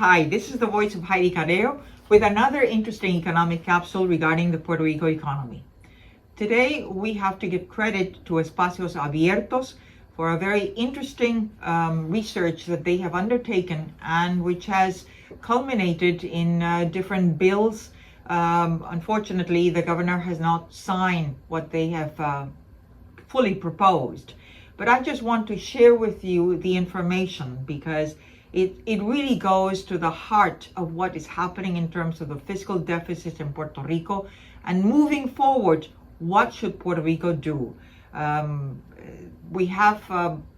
Hi, this is the voice of Heidie Calero with another interesting economic capsule regarding the Puerto Rico economy. Today, we have to give credit to Espacios Abiertos for a very interesting research that they have undertaken and which has culminated in different bills. Unfortunately, the governor has not signed what they have fully proposed. But I just want to share with you the information because it really goes to the heart of what is happening in terms of the fiscal deficit in Puerto Rico, and moving forward, what should Puerto Rico do? We have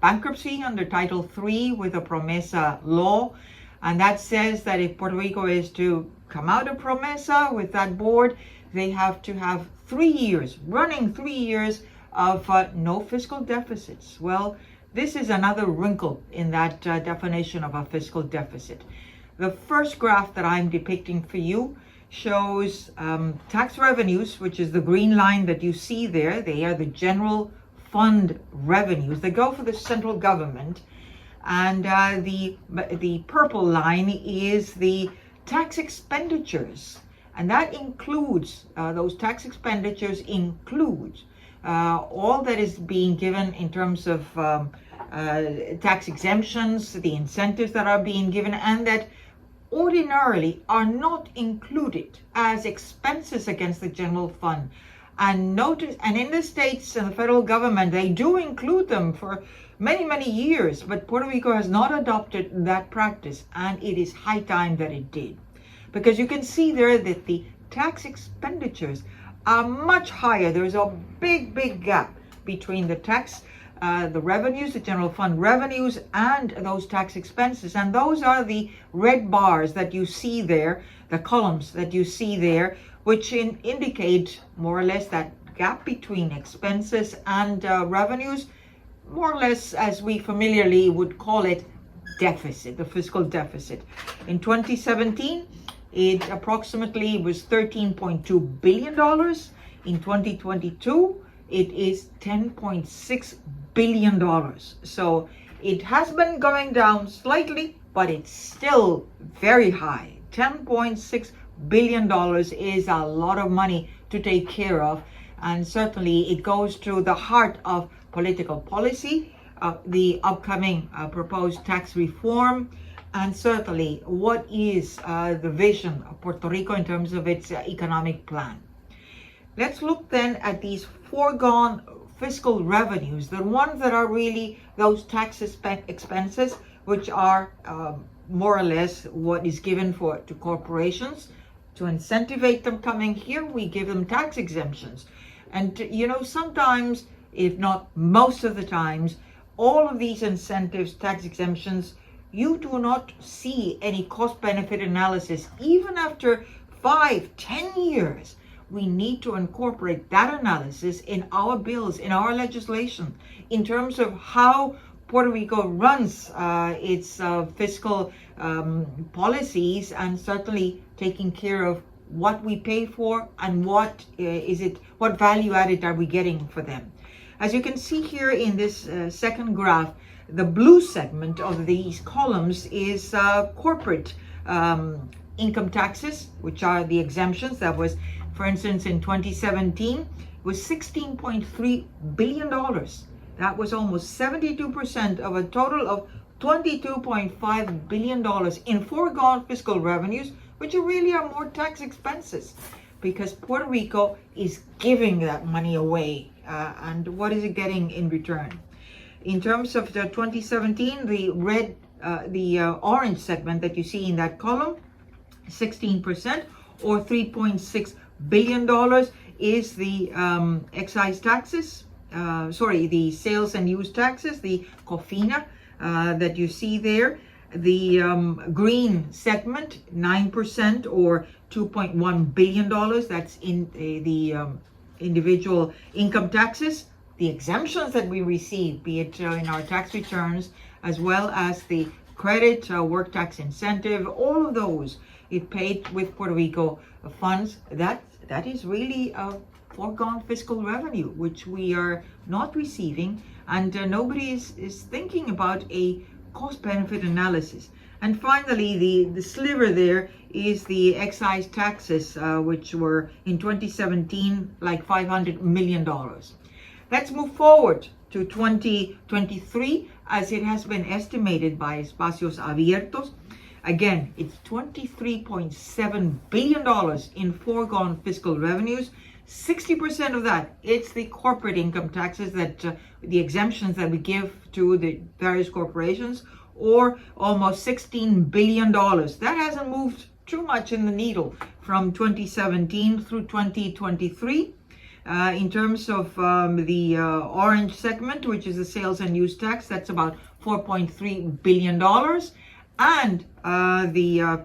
bankruptcy under Title III with a PROMESA law, and that says that if Puerto Rico is to come out of PROMESA with that board, they have to have 3 years, running 3 years of no fiscal deficits. Well, this is another wrinkle in that definition of a fiscal deficit. The first graph that I'm depicting for you shows tax revenues, which is the green line that you see there. They are the general fund revenues. They go for the central government. And the purple line is the tax expenditures. And that includes, those tax expenditures includes all that is being given in terms of tax exemptions, the incentives that are being given, and that ordinarily are not included as expenses against the general fund. And notice, and in the states and the federal government, they do include them for many, many years, but Puerto Rico has not adopted that practice, and it is high time that it did. Because you can see there that the tax expenditures are much higher. There's a big gap between the tax, the revenues, the general fund revenues, and those tax expenses. And those are the red bars that you see there, the columns that you see there, which indicate more or less that gap between expenses and revenues, more or less as we familiarly would call it, deficit, the fiscal deficit. In 2017, it approximately was $13.2 billion. In 2022, it is $10.6 billion. So it has been going down slightly, but it's still very high. $10.6 billion is a lot of money to take care of. And certainly it goes to the heart of political policy, the upcoming proposed tax reform, and certainly what is the vision of Puerto Rico in terms of its economic plan. Let's look then at these foregone fiscal revenues, the ones that are really those tax expenses, which are more or less what is given to corporations. To incentivize them coming here, we give them tax exemptions. And sometimes, if not most of the times, all of these incentives, tax exemptions, you do not see any cost-benefit analysis. Even after 5-10 years, we need to incorporate that analysis in our bills, in our legislation, in terms of how Puerto Rico runs its fiscal policies, and certainly taking care of what we pay for and what value added are we getting for them. As you can see here in this second graph, the blue segment of these columns is corporate income taxes, which are the exemptions. That was, for instance, in 2017, was $16.3 billion. That was almost 72% of a total of $22.5 billion in foregone fiscal revenues, which really are more tax expenses, because Puerto Rico is giving that money away. And what is it getting in return? In terms of the 2017, the orange segment that you see in that column, 16% or $3.6 billion is the excise taxes, the sales and use taxes, the COFINA that you see there. The green segment, 9% or $2.1 billion, that's in the individual income taxes. The exemptions that we receive, be it in our tax returns, as well as the credit, work tax incentive, all of those, it paid with Puerto Rico funds. That is really a foregone fiscal revenue, which we are not receiving, and nobody is thinking about a cost-benefit analysis. And finally, the sliver there is the excise taxes, which were in 2017 like $500 million. Let's move forward to 2023, as it has been estimated by Espacios Abiertos. Again, it's $23.7 billion in foregone fiscal revenues. 60% of that, it's the corporate income taxes, that the exemptions that we give to the various corporations, or almost $16 billion. That hasn't moved too much in the needle from 2017 through 2023. In terms of the orange segment, which is the sales and use tax, that's about $4.3 billion. And the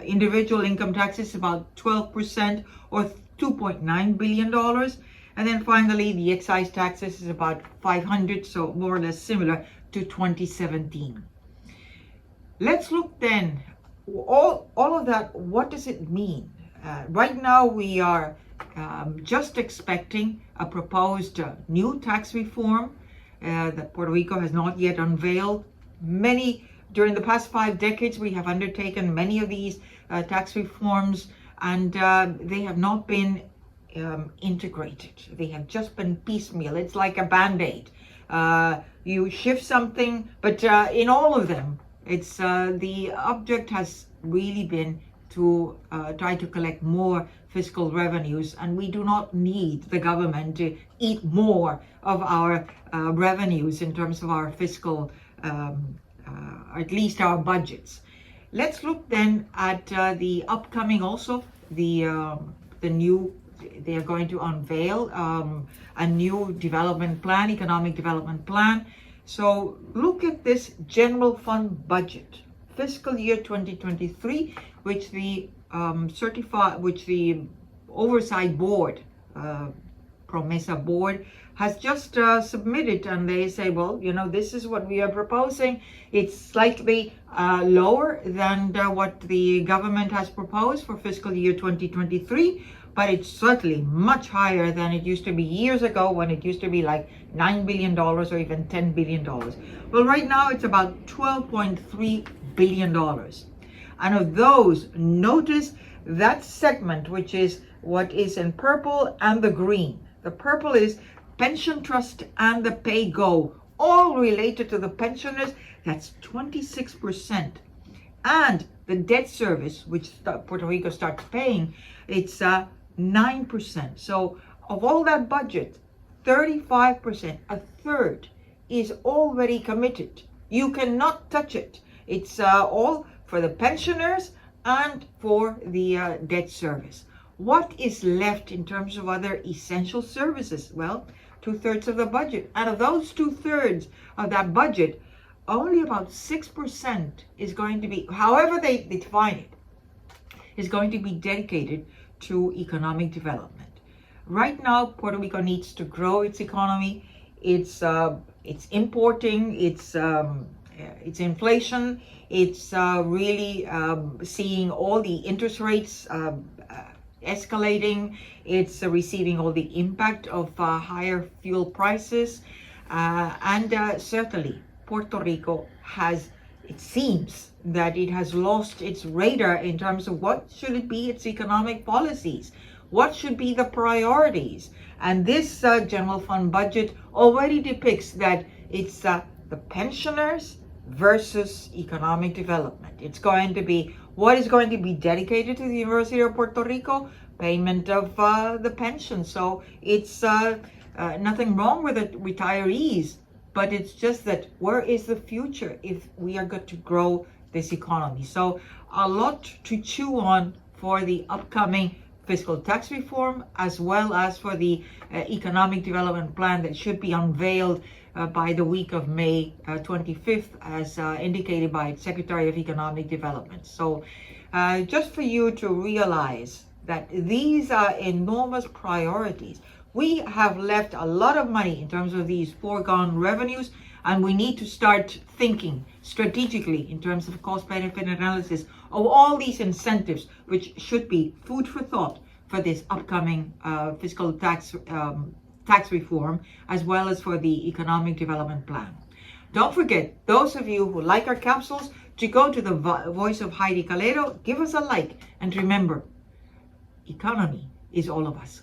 individual income tax is about 12%, or $2.9 billion. And then finally, the excise taxes is about 500, so more or less similar to 2017. Let's look then, all of that, what does it mean? Right now, we are just expecting a proposed new tax reform that Puerto Rico has not yet unveiled. During the past 5 decades, we have undertaken many of these tax reforms, and they have not been integrated. They have just been piecemeal. It's like a Band-Aid. You shift something, but in all of them, it's the object has really been to try to collect more fiscal revenues, and we do not need the government to eat more of our revenues in terms of our fiscal, at least our budgets. Let's look then at the upcoming, also the new. They are going to unveil a new development plan, economic development plan. So look at this general fund budget, fiscal year 2023, which the oversight board, PROMESA board, has just submitted, and they say, well, this is what we are proposing. It's slightly lower than what the government has proposed for fiscal year 2023, but it's certainly much higher than it used to be years ago, when it used to be like $9 billion or even $10 billion. Well, right now it's about $12.3 billion. And of those, notice that segment, which is what is in purple and the green. The purple is pension trust and the pay-go, all related to the pensioners. That's 26%. And the debt service, which Puerto Rico starts paying, it's 9%. So of all that budget, 35%, a third, is already committed. You cannot touch it. It's all for the pensioners and for the debt service. What is left in terms of other essential services? Well, 2/3 of the budget. And of those 2/3 of that budget, only about 6% is going to be, however they define it, is going to be dedicated to economic development. Right now, Puerto Rico needs to grow its economy. It's importing, it's inflation, it's really seeing all the interest rates escalating. It's receiving all the impact of higher fuel prices, and certainly Puerto Rico has, it seems that it has lost its radar in terms of what should it be its economic policies, what should be the priorities. And this general fund budget already depicts that it's the pensioners versus economic development. It's going to be, what is going to be dedicated to the University of Puerto Rico? Payment of the pension. So it's nothing wrong with the retirees, but it's just that where is the future if we are going to grow this economy? So a lot to chew on for the upcoming fiscal tax reform, as well as for the economic development plan that should be unveiled by the week of May 25th, as indicated by Secretary of Economic Development. So just for you to realize that these are enormous priorities. We have left a lot of money in terms of these foregone revenues, and we need to start thinking strategically in terms of cost-benefit analysis of all these incentives, which should be food for thought for this upcoming fiscal tax reform, as well as for the economic development plan. Don't forget, those of you who like our capsules, to go to the voice of Heidie Calero, give us a like, and remember, economy is all of us.